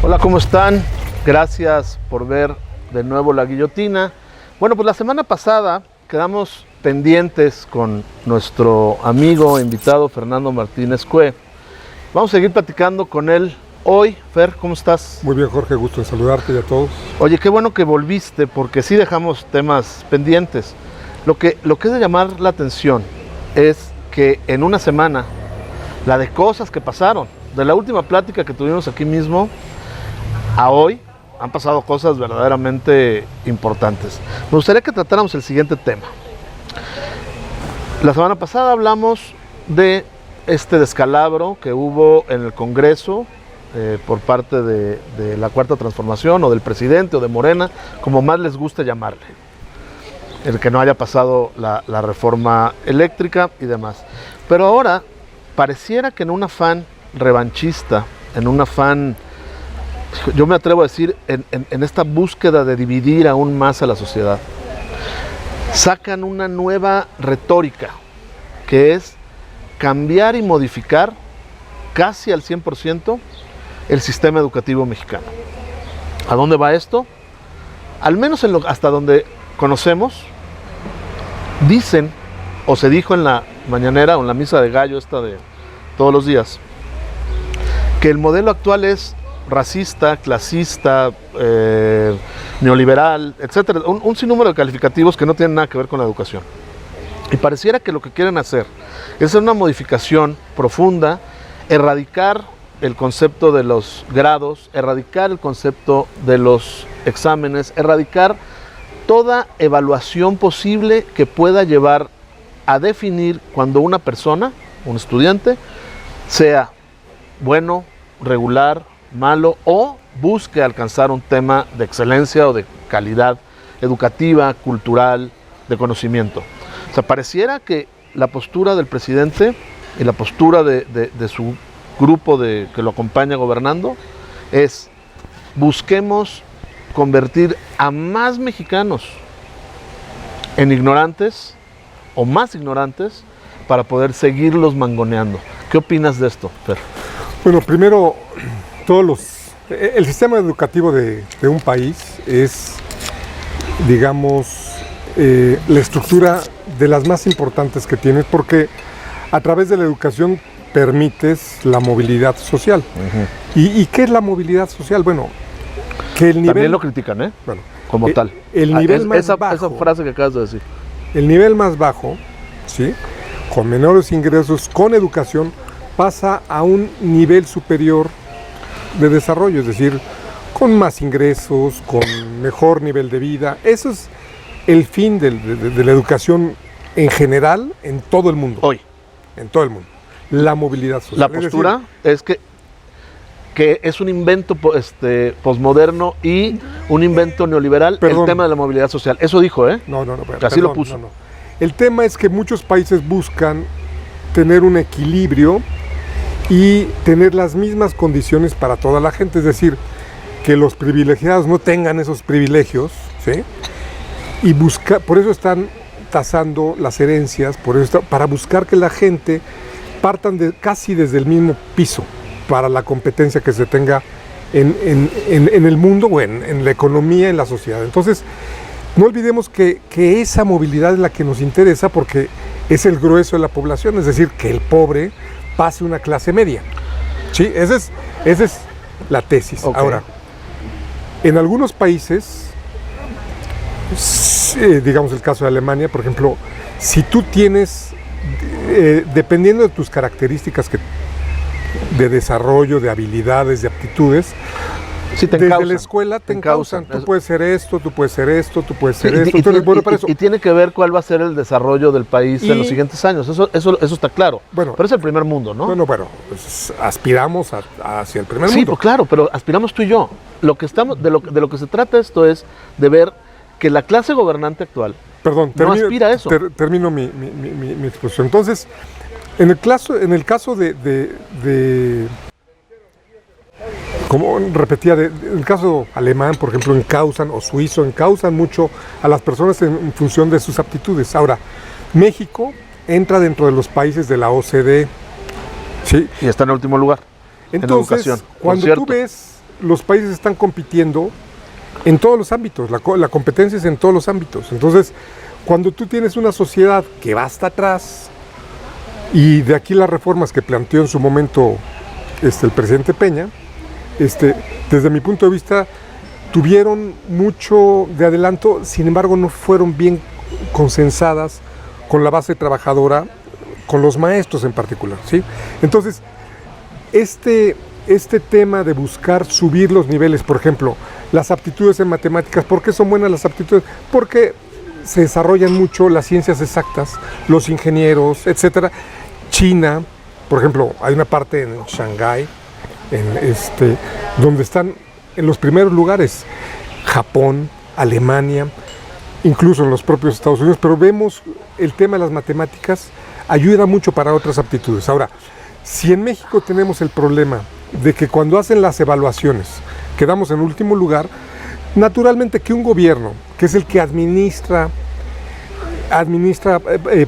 Hola, ¿cómo están? Gracias por ver de nuevo La Guillotina. Bueno, pues la semana pasada quedamos pendientes con nuestro amigo invitado Fernando Martínez Cue. Vamos a seguir platicando con él hoy. Fer, ¿cómo estás? Muy bien, Jorge, gusto en saludarte y a todos. Oye, qué bueno que volviste, porque sí dejamos temas pendientes. Lo que es de llamar la atención es que en una semana, la de cosas que pasaron, de la última plática que tuvimos aquí mismo a hoy, han pasado cosas verdaderamente importantes. Me gustaría que tratáramos el siguiente tema. La semana pasada hablamos de este descalabro que hubo en el Congreso por parte de la Cuarta Transformación o del presidente o de Morena, como más les guste llamarle. El que no haya pasado la reforma eléctrica y demás. Pero ahora pareciera que en un afán revanchista, en un afán, yo me atrevo a decir, en esta búsqueda de dividir aún más a la sociedad, sacan una nueva retórica, que es cambiar y modificar casi al 100% el sistema educativo mexicano. ¿A dónde va esto? Al menos hasta donde conocemos, dicen, o se dijo en la mañanera o en la misa de gallo esta de todos los días, que el modelo actual es racista, clasista, neoliberal, etcétera, un sinnúmero de calificativos que no tienen nada que ver con la educación. Y pareciera que lo que quieren hacer es hacer una modificación profunda, erradicar el concepto de los grados, erradicar el concepto de los exámenes, erradicar toda evaluación posible que pueda llevar a definir cuando una persona, un estudiante, sea bueno, regular, malo o busque alcanzar un tema de excelencia o de calidad educativa, cultural, de conocimiento. O sea, pareciera que la postura del presidente y la postura de su grupo que lo acompaña gobernando es: busquemos convertir a más mexicanos en ignorantes o más ignorantes para poder seguirlos mangoneando. ¿Qué opinas de esto, Fer? Bueno, primero, el sistema educativo de un país es, digamos, la estructura de las más importantes que tienes, porque a través de la educación permites la movilidad social. ¿Y qué es la movilidad social? Bueno, que el nivel... También lo critican, ¿eh? Bueno, como tal. El nivel más bajo... Esa frase que acabas de decir. El nivel más bajo, ¿sí?, con menores ingresos, con educación, pasa a un nivel superior de desarrollo, es decir, con más ingresos, con mejor nivel de vida. Eso es el fin de la educación en general en todo el mundo. Hoy. En todo el mundo. La movilidad social. La postura es que es un invento posmoderno y un invento neoliberal. Perdón. El tema de la movilidad social. Eso dijo, ¿eh? No. Así lo puso. No. El tema es que muchos países buscan tener un equilibrio y tener las mismas condiciones para toda la gente, es decir, que los privilegiados no tengan esos privilegios, ¿sí? Y por eso están tasando las herencias, para buscar que la gente partan casi desde el mismo piso para la competencia que se tenga en el mundo o en la economía, en la sociedad. Entonces, no olvidemos que esa movilidad es la que nos interesa, porque es el grueso de la población, es decir, que el pobre pase una clase media. ¿Sí? Esa es la tesis. Okay. Ahora, en algunos países, digamos el caso de Alemania, por ejemplo, si tú tienes, dependiendo de tus características de desarrollo, de habilidades, de aptitudes, sí, desde la escuela te encausan. Tú puedes ser esto, tú puedes ser esto, tú puedes ser esto. Entonces, bueno, para eso. Y tiene que ver cuál va a ser el desarrollo del país en los siguientes años. Eso está claro. Bueno, pero es el primer mundo, ¿no? Bueno, pues aspiramos hacia el primer mundo. Sí, pues claro, pero aspiramos tú y yo. De lo que se trata esto es de ver que la clase gobernante actual no aspira a eso. Termino mi exposición. Entonces, en el caso de como repetía, en el caso alemán, por ejemplo, encausan, o suizo, encausan mucho a las personas en función de sus aptitudes. Ahora, México entra dentro de los países de la OCDE, ¿sí? Y está en el último lugar. Entonces, en educación, cuando tú ves los países están compitiendo en todos los ámbitos, la competencia es en todos los ámbitos. Entonces, cuando tú tienes una sociedad que va hasta atrás, y de aquí las reformas que planteó en su momento el presidente Peña, desde mi punto de vista, tuvieron mucho de adelanto, sin embargo no fueron bien consensadas con la base trabajadora, con los maestros en particular, ¿sí? Entonces, este tema de buscar subir los niveles, por ejemplo, las aptitudes en matemáticas, ¿por qué son buenas las aptitudes? Porque se desarrollan mucho las ciencias exactas, los ingenieros, etcétera. China, por ejemplo, hay una parte en Shanghái, donde están en los primeros lugares, Japón, Alemania, incluso en los propios Estados Unidos, pero vemos el tema de las matemáticas ayuda mucho para otras aptitudes. Ahora, si en México tenemos el problema de que cuando hacen las evaluaciones quedamos en último lugar, naturalmente que un gobierno, que es el que administra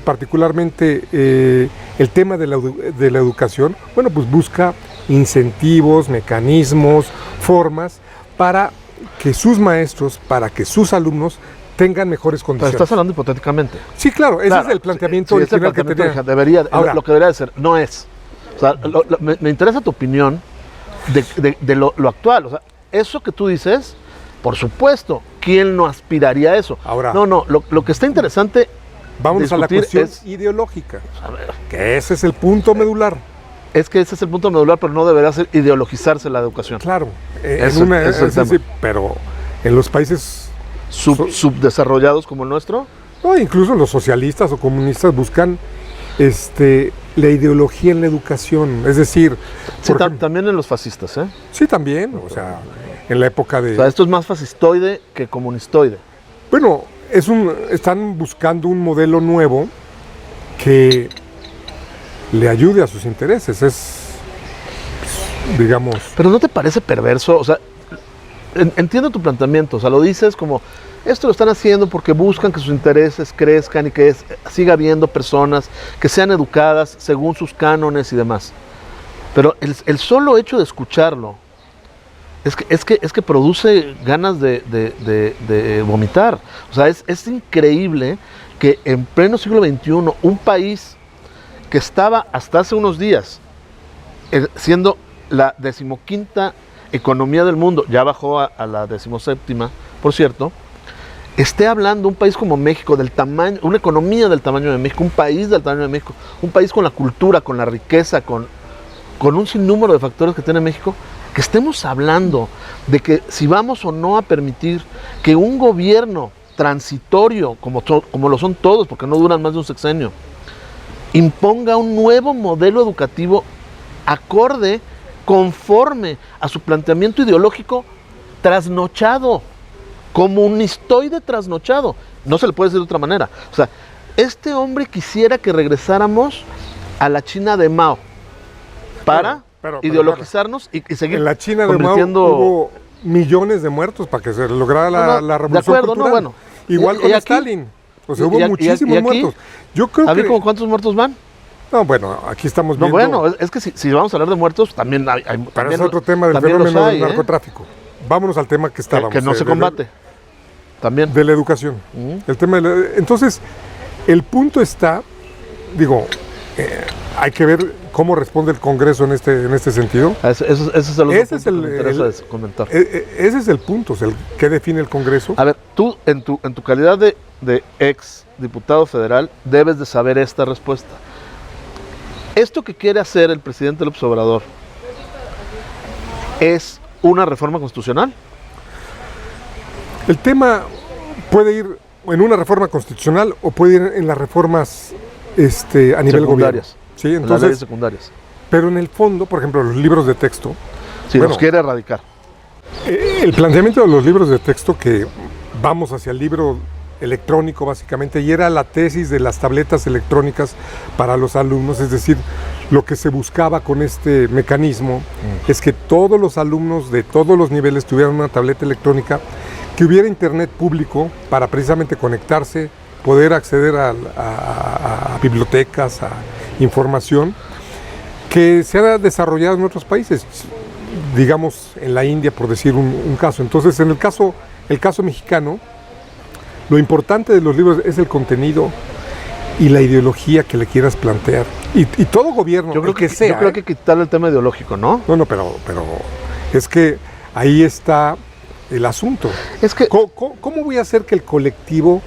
particularmente el tema de la educación, bueno, pues busca incentivos, mecanismos, formas para que sus maestros, para que sus alumnos tengan mejores condiciones. Pero estás hablando hipotéticamente. Sí, claro, ese es el planteamiento original que tenía. Ahora, lo que debería de ser, no es. O sea, me interesa tu opinión de lo actual. O sea, eso que tú dices, por supuesto, ¿quién no aspiraría a eso? Ahora, lo que está interesante. Vamos a la cuestión ideológica, que ese es el punto medular. Es que ese es el punto medular, pero no debería ser ideologizarse la educación. Claro, sí, pero en los países subdesarrollados como el nuestro. No, incluso los socialistas o comunistas buscan la ideología en la educación, es decir... Sí, también en los fascistas, ¿eh? Sí, también, o sea, en la época de... O sea, esto es más fascistoide que comunistoide. Bueno, están buscando un modelo nuevo que le ayude a sus intereses, digamos... Pero ¿no te parece perverso? O sea, entiendo tu planteamiento, o sea, lo dices como, esto lo están haciendo porque buscan que sus intereses crezcan y que siga habiendo personas que sean educadas según sus cánones y demás. Pero el solo hecho de escucharlo, es que produce ganas de vomitar. O sea, es increíble que en pleno siglo XXI, un país que estaba hasta hace unos días siendo la 15ª economía del mundo, ya bajó a la 17ª, por cierto, esté hablando un país como México, del tamaño, una economía del tamaño de México, un país del tamaño de México, un país con la cultura, con la riqueza, con un sinnúmero de factores que tiene México, que estemos hablando de que si vamos o no a permitir que un gobierno transitorio, como lo son todos, porque no duran más de un sexenio, imponga un nuevo modelo educativo acorde, conforme a su planteamiento ideológico trasnochado, comunistoide trasnochado. No se le puede decir de otra manera. O sea, este hombre quisiera que regresáramos a la China de Mao para ideologizarnos y seguir en la China de Mao hubo millones de muertos para que se lograra la revolución cultural. Igual con Stalin. O sea, hubo muchísimos muertos. Yo creo que... ¿Cómo cuántos muertos van? No, bueno, aquí estamos viendo... No, bueno, es que si vamos a hablar de muertos, también hay... Pero es otro tema del fenómeno del narcotráfico. Vámonos al tema que estábamos. Que no se combate. También. De la educación. El tema entonces, el punto está, hay que ver cómo responde el Congreso en este sentido. Ese es el otro punto que me interesa comentar. Ese es el punto, el que define el Congreso. A ver, tú en tu calidad de ex diputado federal debes de saber esta respuesta. Esto que quiere hacer el presidente López Obrador es una reforma constitucional. El tema puede ir en una reforma constitucional o puede ir en las reformas a nivel gobierno. Sí, entonces, en las leyes secundarias. Pero en el fondo, por ejemplo, los libros de texto. Sí, los quiere erradicar. El planteamiento de los libros de texto, que vamos hacia el libro electrónico básicamente, y era la tesis de las tabletas electrónicas para los alumnos, es decir, lo que se buscaba con este mecanismo es que todos los alumnos de todos los niveles tuvieran una tableta electrónica, que hubiera internet público para precisamente conectarse, poder acceder a bibliotecas, a información que se ha desarrollado en otros países. digamos, en la India, por decir un caso. Entonces, en el caso mexicano, lo importante de los libros es el contenido y la ideología que le quieras plantear. Y todo gobierno, Yo creo que sea. Yo creo que quitarle el tema ideológico, ¿no? No, pero es que ahí está el asunto. Es que... ¿Cómo voy a hacer que el colectivo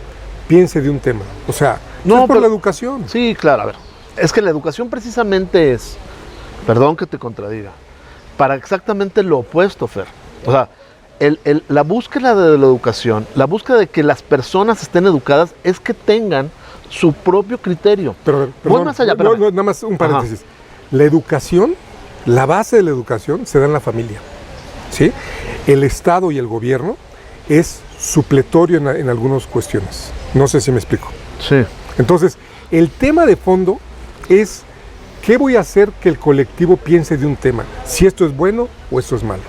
piense de un tema? O sea, No, es por pero- la educación. Sí, claro, a ver. Es que la educación precisamente es, perdón que te contradiga, para exactamente lo opuesto, Fer. O sea, la búsqueda de la educación, la búsqueda de que las personas estén educadas es que tengan su propio criterio. Pero, Voy más allá, espérame. nada más un paréntesis. La educación, la base de la educación se da en la familia. ¿Sí? El Estado y el gobierno es supletorio en algunas cuestiones. No sé si me explico. Sí. Entonces, el tema de fondo es qué voy a hacer que el colectivo piense de un tema. Si esto es bueno o esto es malo.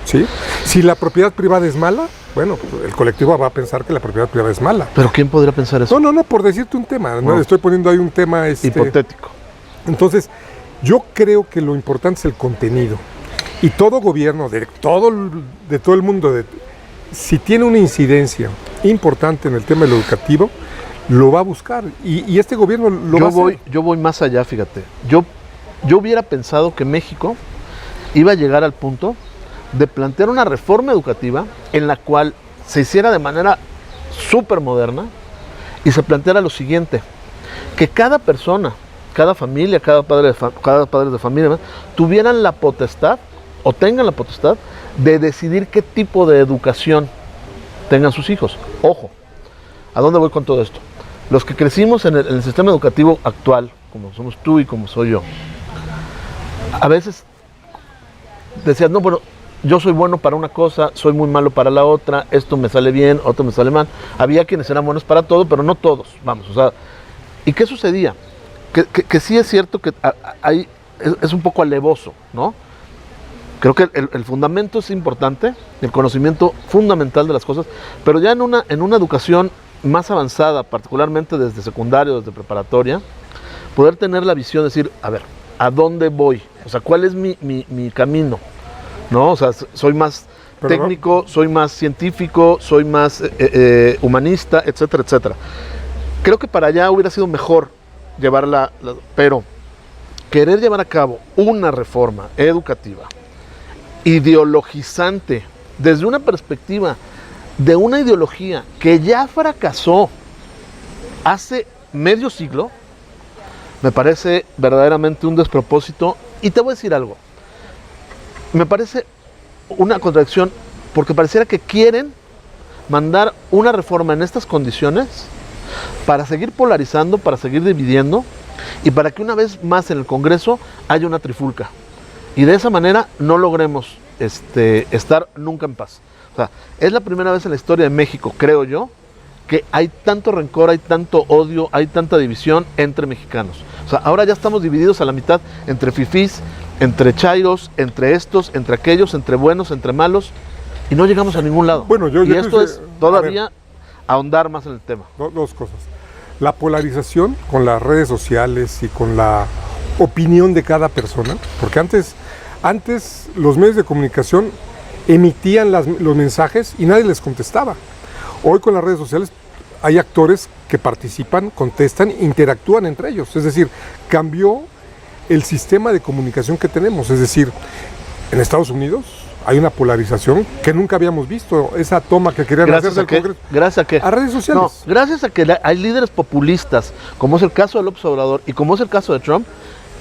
¿Sí? Si la propiedad privada es mala, bueno, el colectivo va a pensar que la propiedad privada es mala. Pero ¿quién podría pensar eso? No, por decirte un tema. No. No. Estoy poniendo ahí un tema Hipotético. Entonces, yo creo que lo importante es el contenido. Y todo gobierno, de todo el mundo, si tiene una incidencia importante en el tema educativo, lo va a buscar. Y este gobierno lo va a hacer. Yo voy más allá, fíjate. Yo hubiera pensado que México iba a llegar al punto de plantear una reforma educativa en la cual se hiciera de manera súper moderna y se planteara lo siguiente, que cada persona, cada familia, cada padre de familia, tuvieran la potestad o tengan la potestad de decidir qué tipo de educación tengan sus hijos. Ojo, ¿a dónde voy con todo esto? Los que crecimos en el sistema educativo actual, como somos tú y como soy yo, a veces decías, no, bueno, yo soy bueno para una cosa, soy muy malo para la otra, esto me sale bien, otro me sale mal. Había quienes eran buenos para todo, pero no todos, vamos, o sea, ¿y qué sucedía? Que sí es cierto que ahí es un poco alevoso, ¿no? Creo que el fundamento es importante, el conocimiento fundamental de las cosas, pero ya en una educación más avanzada, particularmente desde secundario, desde preparatoria, poder tener la visión de decir, a ver, ¿a dónde voy? O sea, ¿cuál es mi camino? ¿No? O sea, soy más técnico, soy más científico, soy más humanista, etcétera, etcétera. Creo que para allá hubiera sido mejor llevarla, pero querer llevar a cabo una reforma educativa ideologizante desde una perspectiva de una ideología que ya fracasó hace medio siglo, me parece verdaderamente un despropósito. Y te voy a decir algo, me parece una contradicción porque pareciera que quieren mandar una reforma en estas condiciones para seguir polarizando, para seguir dividiendo y para que una vez más en el Congreso haya una trifulca y de esa manera no logremos estar nunca en paz. O sea, es la primera vez en la historia de México, creo yo, que hay tanto rencor, hay tanto odio, hay tanta división entre mexicanos. O sea, ahora ya estamos divididos a la mitad entre fifís, entre chairos, entre estos, entre aquellos, entre buenos, entre malos, y no llegamos a ningún lado. Bueno, y esto es todavía ahondar más en el tema. Dos cosas. La polarización con las redes sociales y con la opinión de cada persona, porque antes los medios de comunicación emitían los mensajes y nadie les contestaba. Hoy con las redes sociales hay actores que participan, contestan, interactúan entre ellos. Es decir, cambió el sistema de comunicación que tenemos. Es decir, en Estados Unidos hay una polarización que nunca habíamos visto. Esa toma que querían hacer del Congreso. ¿Gracias a qué? A redes sociales. No, gracias a que hay líderes populistas, como es el caso de López Obrador y como es el caso de Trump,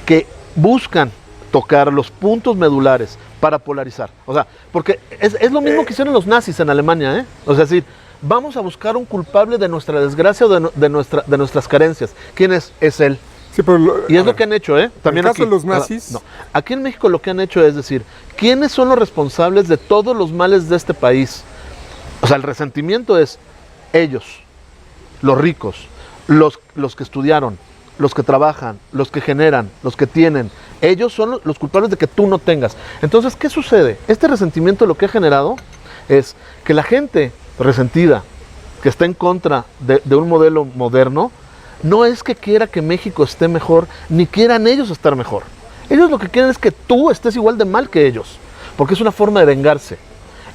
que buscan tocar los puntos medulares para polarizar. O sea, porque es lo mismo que hicieron los nazis en Alemania, ¿eh? O sea, es decir, vamos a buscar un culpable de nuestra desgracia o de nuestras carencias. ¿Quién es? Es él. Sí, pero y es lo que han hecho, ¿eh? También en el caso de los nazis. No. Aquí en México lo que han hecho es decir, ¿quiénes son los responsables de todos los males de este país? O sea, el resentimiento es ellos, los ricos, los que estudiaron, los que trabajan, los que generan, los que tienen. Ellos son los culpables de que tú no tengas. Entonces, ¿qué sucede? Este resentimiento lo que ha generado es que la gente resentida, que está en contra de un modelo moderno, no es que quiera que México esté mejor, ni quieran ellos estar mejor. Ellos lo que quieren es que tú estés igual de mal que ellos. porque es una forma de vengarse.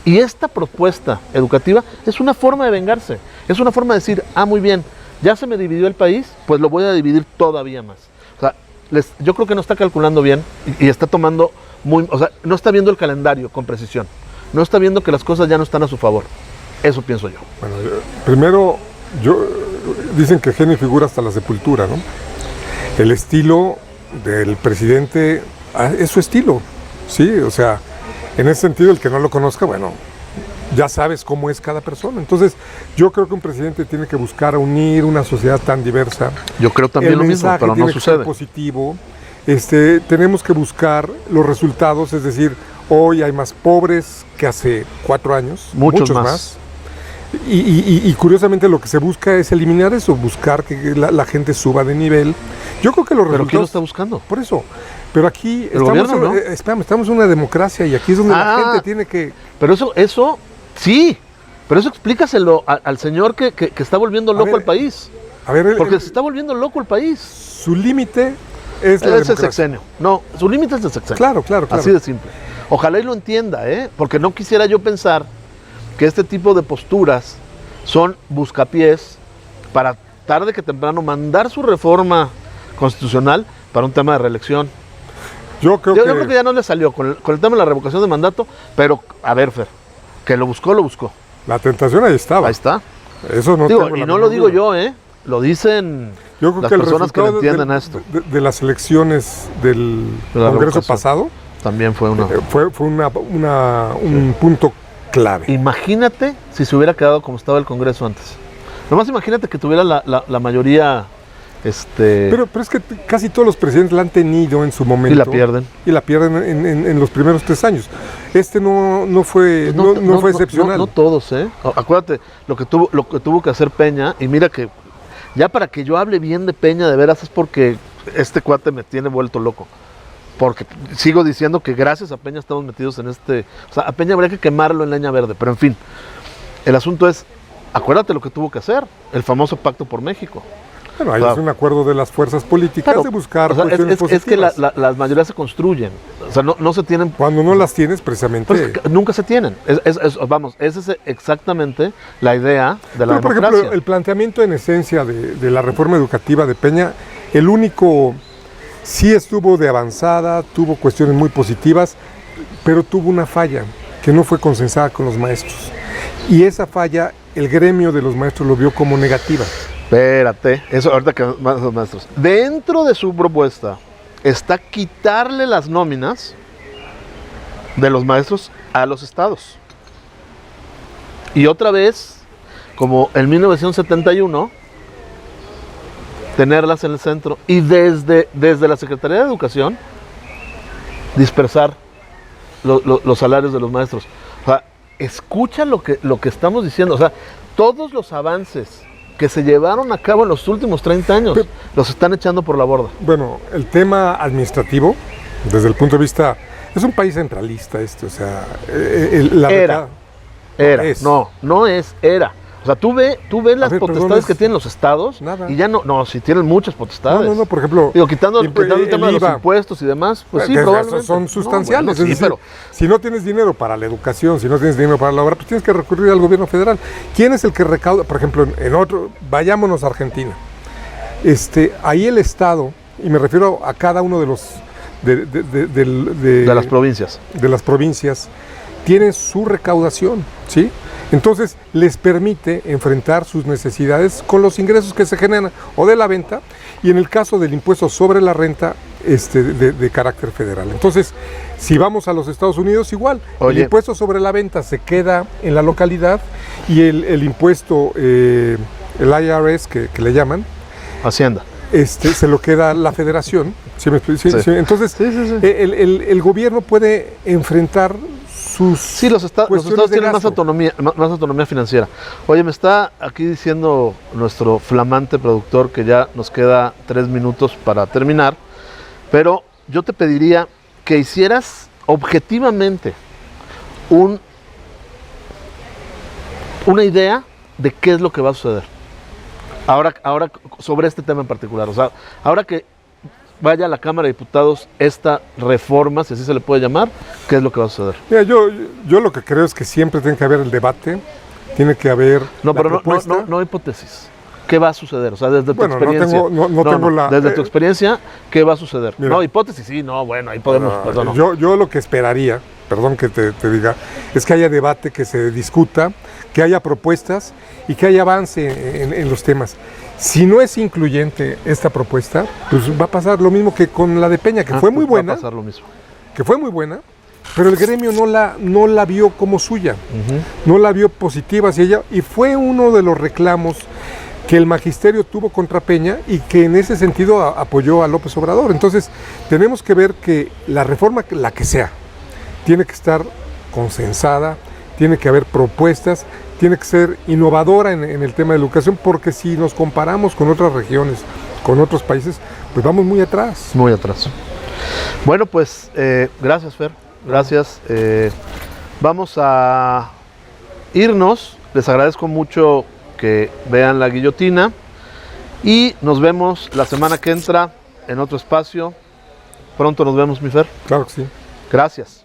Y esta propuesta educativa es una forma de vengarse, es una forma de decir, muy bien, ya se me dividió el país, pues lo voy a dividir todavía más. O sea, yo creo que no está calculando bien y está tomando no está viendo el calendario con precisión, no está viendo que las cosas ya no están a su favor. Eso pienso yo. Bueno, primero, dicen que genio y figura hasta la sepultura, ¿no? El estilo del presidente es su estilo, ¿sí? O sea, en ese sentido, el que no lo conozca, bueno, ya sabes cómo es cada persona. Entonces, yo creo que un presidente tiene que buscar unir una sociedad tan diversa. Yo creo también lo mismo, pero no tiene que ser sucede. positivo. Tenemos que buscar los resultados, es decir, hoy hay más pobres que hace 4 años. Muchos más. Y curiosamente lo que se busca es eliminar eso, buscar que la gente suba de nivel. Yo creo que los resultados... ¿Pero quién lo está buscando? Por eso. Pero aquí estamos en una democracia y aquí es donde la gente tiene que... Pero eso sí, pero eso explícaselo al señor que está volviendo loco el país. Porque se está volviendo loco el país. Su límite es la democracia. El sexenio. No, su límite es el sexenio. Claro. Así de simple. Ojalá y lo entienda, porque no quisiera yo pensar que este tipo de posturas son buscapiés para tarde que temprano mandar su reforma constitucional para un tema de reelección. Yo creo que ya no le salió con el tema de la revocación de mandato, pero a ver, Fer, que lo buscó. La tentación ahí estaba. Ahí está. Eso no digo, y no lo digo yo, lo dicen las personas que entienden esto. De las elecciones del Congreso pasado también fue un punto clave. Imagínate si se hubiera quedado como estaba el Congreso antes. Nomás imagínate que tuviera la mayoría. Pero es que casi todos los presidentes la han tenido en su momento. Y la pierden. Y la pierden en los primeros 3 años. No fue excepcional. No todos, Acuérdate lo que tuvo que hacer Peña. Y mira que ya para que yo hable bien de Peña de veras es porque este cuate me tiene vuelto loco. Porque sigo diciendo que gracias a Peña estamos metidos en o sea, a Peña habría que quemarlo en leña verde. Pero en fin, el asunto es, acuérdate lo que tuvo que hacer. El famoso Pacto por México. Bueno, ahí es un acuerdo de las fuerzas políticas de buscar cuestiones positivas. Es que las mayorías se construyen, o sea, no se tienen... Cuando no las tienes, precisamente... Pues, nunca se tienen, esa es exactamente la idea de la democracia. Por ejemplo, el planteamiento en esencia de la reforma educativa de Peña, el único sí estuvo de avanzada, tuvo cuestiones muy positivas, pero tuvo una falla, que no fue consensada con los maestros. Y esa falla, el gremio de los maestros lo vio como negativa. Espérate, eso ahorita que más los maestros. Dentro de su propuesta está quitarle las nóminas de los maestros a los estados. Y otra vez, como en 1971, tenerlas en el centro y desde la Secretaría de Educación dispersar los salarios de los maestros. O sea, escucha lo que estamos diciendo. O sea, todos los avances que se llevaron a cabo en los últimos 30 años, los están echando por la borda. Bueno, el tema administrativo, desde el punto de vista, es un país centralista o sea, era. O sea, tú ves las potestades que tienen los estados nada. Y ya si tienen muchas potestades. No, por ejemplo... Digo, quitando el tema de los impuestos y demás, pues sí, probablemente. Son sustanciales, es decir, pero si no tienes dinero para la educación, si no tienes dinero para la obra, pues tienes que recurrir al gobierno federal. ¿Quién es el que recauda? Por ejemplo, vayámonos a Argentina. Ahí el Estado, y me refiero a cada uno de los... de las provincias. De las provincias, tiene su recaudación, ¿sí? Entonces les permite enfrentar sus necesidades con los ingresos que se generan o de la venta y en el caso del impuesto sobre la renta de carácter federal. Entonces, si vamos a los Estados Unidos, igual, el impuesto sobre la venta se queda en la localidad y el impuesto, el IRS que le llaman, Hacienda, se lo queda la federación. ¿Sí? Entonces, el gobierno puede enfrentar los estados tienen más autonomía financiera. Oye, me está aquí diciendo nuestro flamante productor que ya nos queda 3 minutos para terminar, pero yo te pediría que hicieras objetivamente una idea de qué es lo que va a suceder. Ahora sobre este tema en particular, o sea, ahora que vaya a la Cámara de Diputados esta reforma, si así se le puede llamar, ¿qué es lo que va a suceder? Mira, yo lo que creo es que siempre tiene que haber el debate, tiene que haber No, la pero propuesta. no hipótesis. ¿Qué va a suceder? O sea, desde tu Bueno, experiencia. no tengo la... Desde tu experiencia, ¿qué va a suceder? Mira. No, hipótesis, sí, no, bueno, ahí podemos, perdón. No. Yo lo que esperaría, perdón que te diga, es que haya debate, que se discuta, que haya propuestas y que haya avance en los temas. Si no es incluyente esta propuesta, pues va a pasar lo mismo que con la de Peña, que fue muy buena, Va a pasar lo mismo. pero el gremio no la vio como suya, no la vio positiva hacia ella, y fue uno de los reclamos que el magisterio tuvo contra Peña y que en ese sentido apoyó a López Obrador. Entonces, tenemos que ver que la reforma, la que sea, tiene que estar consensada, tiene que haber propuestas, tiene que ser innovadora en el tema de educación, porque si nos comparamos con otras regiones, con otros países, pues vamos muy atrás. Muy atrás. Bueno, pues gracias, Fer. Gracias. Vamos a irnos. Les agradezco mucho que vean La Guillotina y nos vemos la semana que entra en otro espacio. Pronto nos vemos, mi Fer. Claro que sí. Gracias.